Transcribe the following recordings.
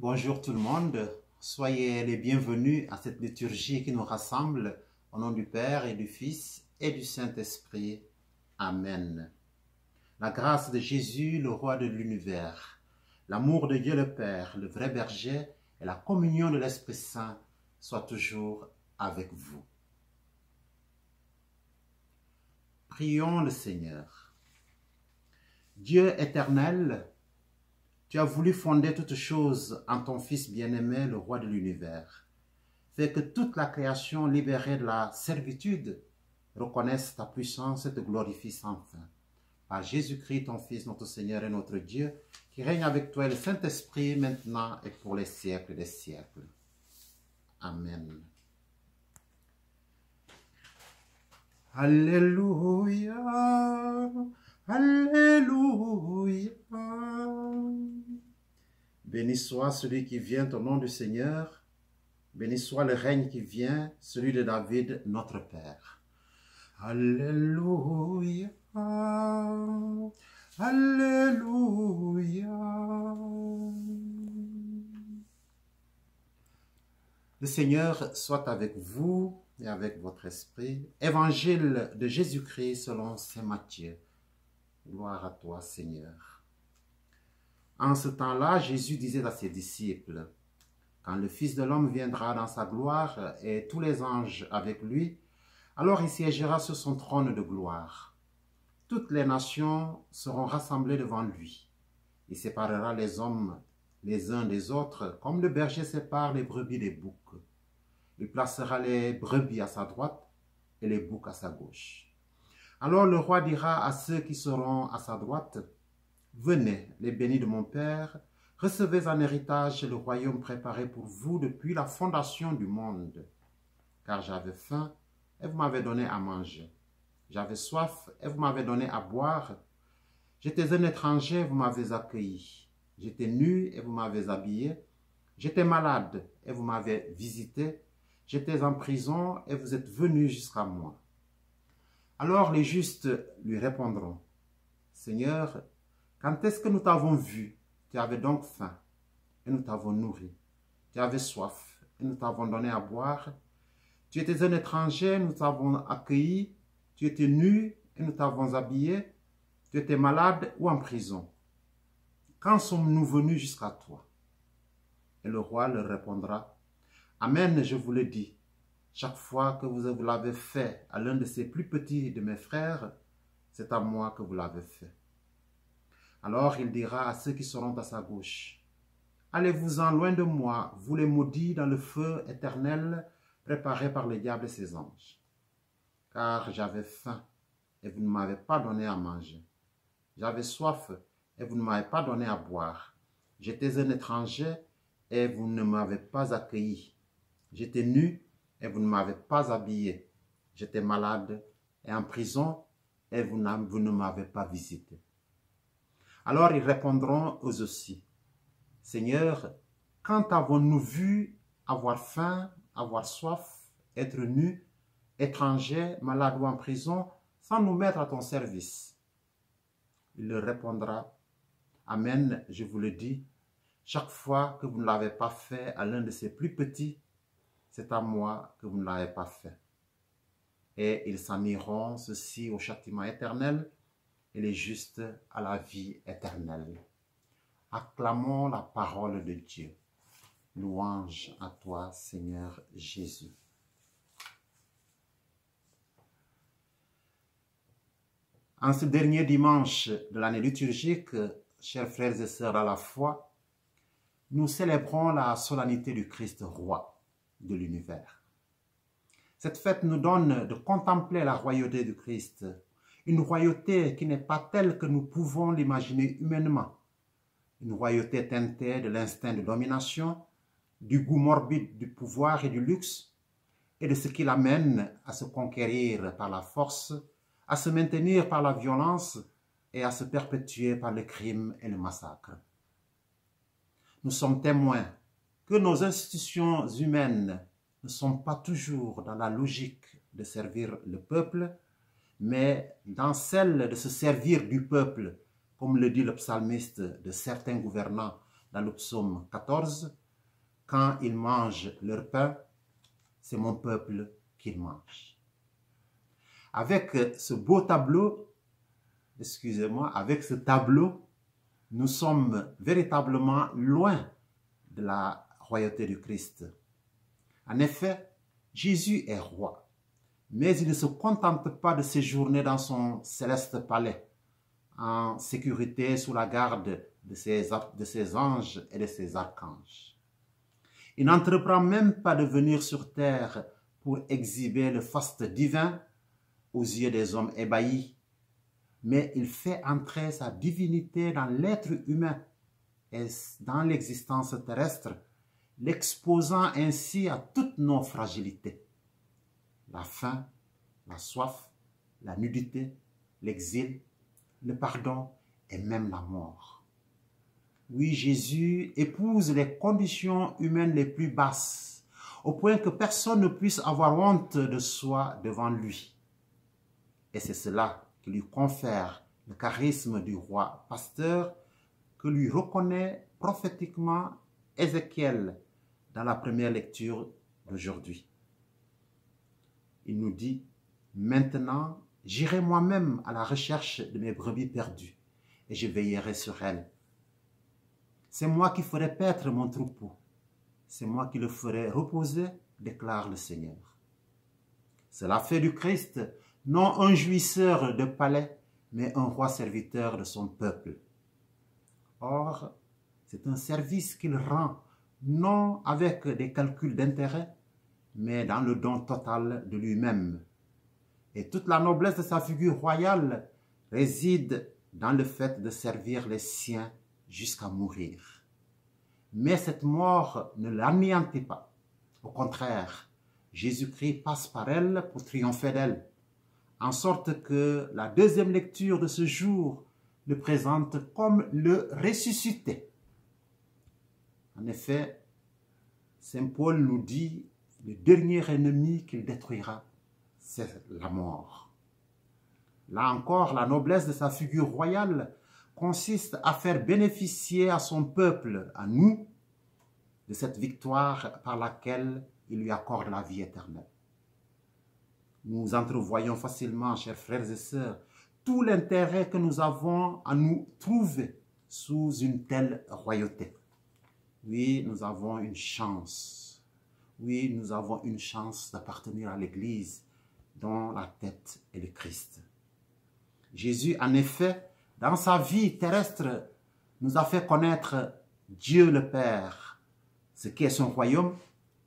Bonjour tout le monde, soyez les bienvenus à cette liturgie qui nous rassemble au nom du Père et du Fils et du Saint-Esprit. Amen. La grâce de Jésus, le roi de l'univers, l'amour de Dieu le Père, le vrai berger et la communion de l'Esprit Saint soient toujours avec vous. Prions le Seigneur. Dieu éternel, tu as voulu fonder toutes choses en ton Fils bien-aimé, le roi de l'univers. Fais que toute la création libérée de la servitude reconnaisse ta puissance et te glorifie sans fin. Par Jésus-Christ, ton Fils, notre Seigneur et notre Dieu, qui règne avec toi et le Saint-Esprit, maintenant et pour les siècles des siècles. Amen. Alléluia, Alléluia. Béni soit celui qui vient au nom du Seigneur. Béni soit le règne qui vient, celui de David, notre Père. Alléluia, Alléluia. Le Seigneur soit avec vous et avec votre esprit. Évangile de Jésus-Christ selon saint Matthieu. Gloire à toi, Seigneur. En ce temps-là, Jésus disait à ses disciples, « Quand le Fils de l'homme viendra dans sa gloire et tous les anges avec lui, alors il siégera sur son trône de gloire. Toutes les nations seront rassemblées devant lui. Il séparera les hommes les uns des autres, comme le berger sépare les brebis des boucs. Il placera les brebis à sa droite et les boucs à sa gauche. Alors le roi dira à ceux qui seront à sa droite, « Venez, les bénis de mon Père, recevez en héritage le royaume préparé pour vous depuis la fondation du monde. Car j'avais faim, et vous m'avez donné à manger. J'avais soif, et vous m'avez donné à boire. J'étais un étranger, vous m'avez accueilli. J'étais nu, et vous m'avez habillé. J'étais malade, et vous m'avez visité. J'étais en prison, et vous êtes venus jusqu'à moi. » Alors les justes lui répondront, « Seigneur, quand est-ce que nous t'avons vu? Tu avais donc faim, et nous t'avons nourri. Tu avais soif, et nous t'avons donné à boire. Tu étais un étranger, nous t'avons accueilli. Tu étais nu, et nous t'avons habillé. Tu étais malade ou en prison. Quand sommes-nous venus jusqu'à toi? » Et le roi leur répondra, « Amen, je vous le dis. Chaque fois que vous l'avez fait à l'un de ces plus petits de mes frères, c'est à moi que vous l'avez fait. » Alors il dira à ceux qui seront à sa gauche, « Allez-vous-en loin de moi, vous les maudits, dans le feu éternel préparé par le diable et ses anges. Car j'avais faim, et vous ne m'avez pas donné à manger. J'avais soif, et vous ne m'avez pas donné à boire. J'étais un étranger, et vous ne m'avez pas accueilli. J'étais nu, et vous ne m'avez pas habillé. J'étais malade, et en prison, et vous ne m'avez pas visité. » Alors ils répondront eux aussi, « Seigneur, quand avons-nous vu avoir faim, avoir soif, être nus, étrangers, malades ou en prison, sans nous mettre à ton service? » Il leur répondra, « Amen, je vous le dis, chaque fois que vous ne l'avez pas fait à l'un de ces plus petits, c'est à moi que vous ne l'avez pas fait. » Et ils s'en iront, ceux-ci au châtiment éternel, et les justes à la vie éternelle. Acclamons la parole de Dieu. Louange à toi, Seigneur Jésus. En ce dernier dimanche de l'année liturgique, chers frères et sœurs à la foi, nous célébrons la solennité du Christ roi de l'univers. Cette fête nous donne de contempler la royauté du Christ, une royauté qui n'est pas telle que nous pouvons l'imaginer humainement, une royauté teintée de l'instinct de domination, du goût morbide du pouvoir et du luxe, et de ce qui l'amène à se conquérir par la force, à se maintenir par la violence et à se perpétuer par le crime et le massacre. Nous sommes témoins que nos institutions humaines ne sont pas toujours dans la logique de servir le peuple, mais dans celle de se servir du peuple, comme le dit le psalmiste, de certains gouvernants, dans le psaume 14, « Quand ils mangent leur pain, c'est mon peuple qu'ils mangent. » Avec ce beau tableau, excusez-moi, avec ce tableau, nous sommes véritablement loin de la royauté du Christ. En effet, Jésus est roi, mais il ne se contente pas de séjourner dans son céleste palais, en sécurité sous la garde de ses anges et de ses archanges. Il n'entreprend même pas de venir sur terre pour exhiber le faste divin aux yeux des hommes ébahis, mais il fait entrer sa divinité dans l'être humain et dans l'existence terrestre, l'exposant ainsi à toutes nos fragilités. La faim, la soif, la nudité, l'exil, le pardon et même la mort. Oui, Jésus épouse les conditions humaines les plus basses, au point que personne ne puisse avoir honte de soi devant lui. Et c'est cela qui lui confère le charisme du roi pasteur que lui reconnaît prophétiquement Ézéchiel dans la première lecture d'aujourd'hui. Il nous dit, « Maintenant, j'irai moi-même à la recherche de mes brebis perdues et je veillerai sur elles. C'est moi qui ferai paître mon troupeau, c'est moi qui le ferai reposer, déclare le Seigneur. » Cela fait du Christ non un jouisseur de palais, mais un roi serviteur de son peuple. Or, c'est un service qu'il rend, non avec des calculs d'intérêt, mais dans le don total de lui-même. Et toute la noblesse de sa figure royale réside dans le fait de servir les siens jusqu'à mourir. Mais cette mort ne l'anéantit pas. Au contraire, Jésus-Christ passe par elle pour triompher d'elle, en sorte que la deuxième lecture de ce jour le présente comme le ressuscité. En effet, Saint Paul nous dit, le dernier ennemi qu'il détruira, c'est la mort. Là encore, la noblesse de sa figure royale consiste à faire bénéficier à son peuple, à nous, de cette victoire par laquelle il lui accorde la vie éternelle. Nous entrevoyons facilement, chers frères et sœurs, tout l'intérêt que nous avons à nous trouver sous une telle royauté. Oui, nous avons une chance. Oui, nous avons une chance d'appartenir à l'Église dont la tête est le Christ. Jésus, en effet, dans sa vie terrestre, nous a fait connaître Dieu le Père, ce qu'est son royaume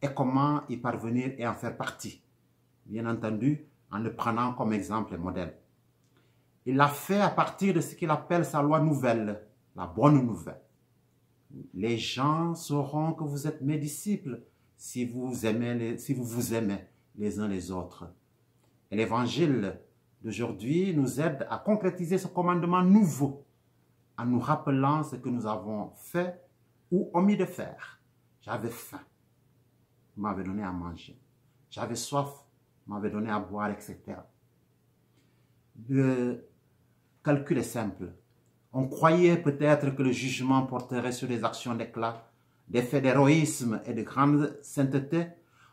et comment y parvenir et en faire partie. Bien entendu, en le prenant comme exemple et modèle. Il l'a fait à partir de ce qu'il appelle sa loi nouvelle, la bonne nouvelle. Les gens sauront que vous êtes mes disciples si vous vous aimez les uns les autres. Et l'évangile d'aujourd'hui nous aide à concrétiser ce commandement nouveau, en nous rappelant ce que nous avons fait ou omis de faire. J'avais faim, vous m'avez donné à manger. J'avais soif, vous m'avez donné à boire, etc. Le calcul est simple. On croyait peut-être que le jugement porterait sur des actions d'éclat, des faits d'héroïsme et de grande sainteté.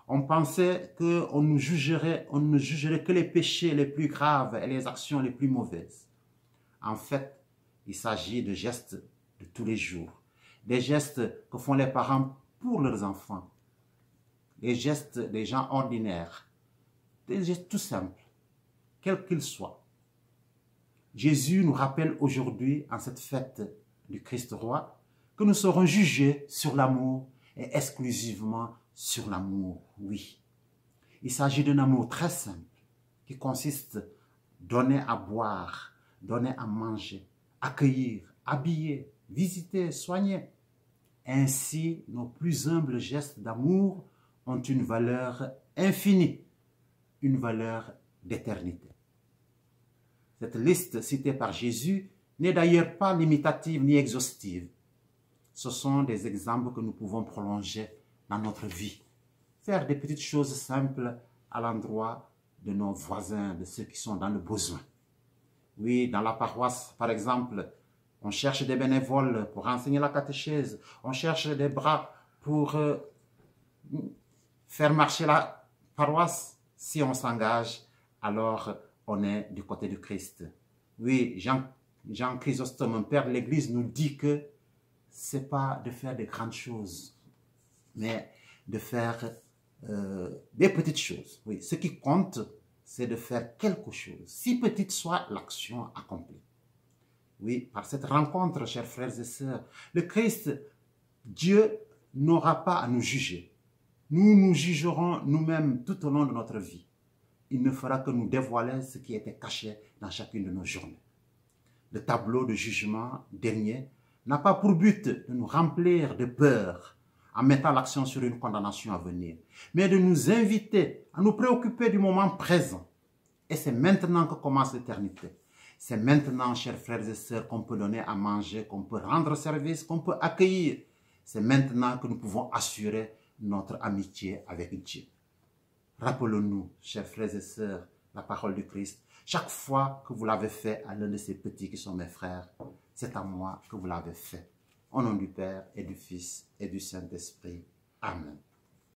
On pensait qu'on ne jugerait que les péchés les plus graves et les actions les plus mauvaises. En fait, il s'agit de gestes de tous les jours, des gestes que font les parents pour leurs enfants, des gestes des gens ordinaires, des gestes tout simples, quels qu'ils soient. Jésus nous rappelle aujourd'hui, en cette fête du Christ roi, que nous serons jugés sur l'amour et exclusivement sur l'amour, oui. Il s'agit d'un amour très simple qui consiste à donner à boire, donner à manger, accueillir, habiller, visiter, soigner. Ainsi, nos plus humbles gestes d'amour ont une valeur infinie, une valeur d'éternité. Cette liste citée par Jésus n'est d'ailleurs pas limitative ni exhaustive. Ce sont des exemples que nous pouvons prolonger dans notre vie. Faire des petites choses simples à l'endroit de nos voisins, de ceux qui sont dans le besoin. Oui, dans la paroisse, par exemple, On cherche des bénévoles pour enseigner la catéchèse. On cherche des bras pour faire marcher la paroisse. Si on s'engage, alors on est du côté du Christ. Oui, Jean Chrysostome, un père de l'Église, nous dit que c'est pas de faire de grandes choses, mais de faire des petites choses. Oui, ce qui compte, c'est de faire quelque chose, si petite soit l'action accomplie. Oui, par cette rencontre, chers frères et sœurs, le Christ, Dieu, n'aura pas à nous juger. Nous nous jugerons nous-mêmes tout au long de notre vie. Il ne fera que nous dévoiler ce qui était caché dans chacune de nos journées. Le tableau de jugement dernier n'a pas pour but de nous remplir de peur en mettant l'accent sur une condamnation à venir, mais de nous inviter à nous préoccuper du moment présent. Et c'est maintenant que commence l'éternité. C'est maintenant, chers frères et sœurs, qu'on peut donner à manger, qu'on peut rendre service, qu'on peut accueillir. C'est maintenant que nous pouvons assurer notre amitié avec Dieu. Rappelons-nous, chers frères et sœurs, la parole du Christ. Chaque fois que vous l'avez fait à l'un de ces petits qui sont mes frères, c'est à moi que vous l'avez fait. Au nom du Père et du Fils et du Saint-Esprit. Amen.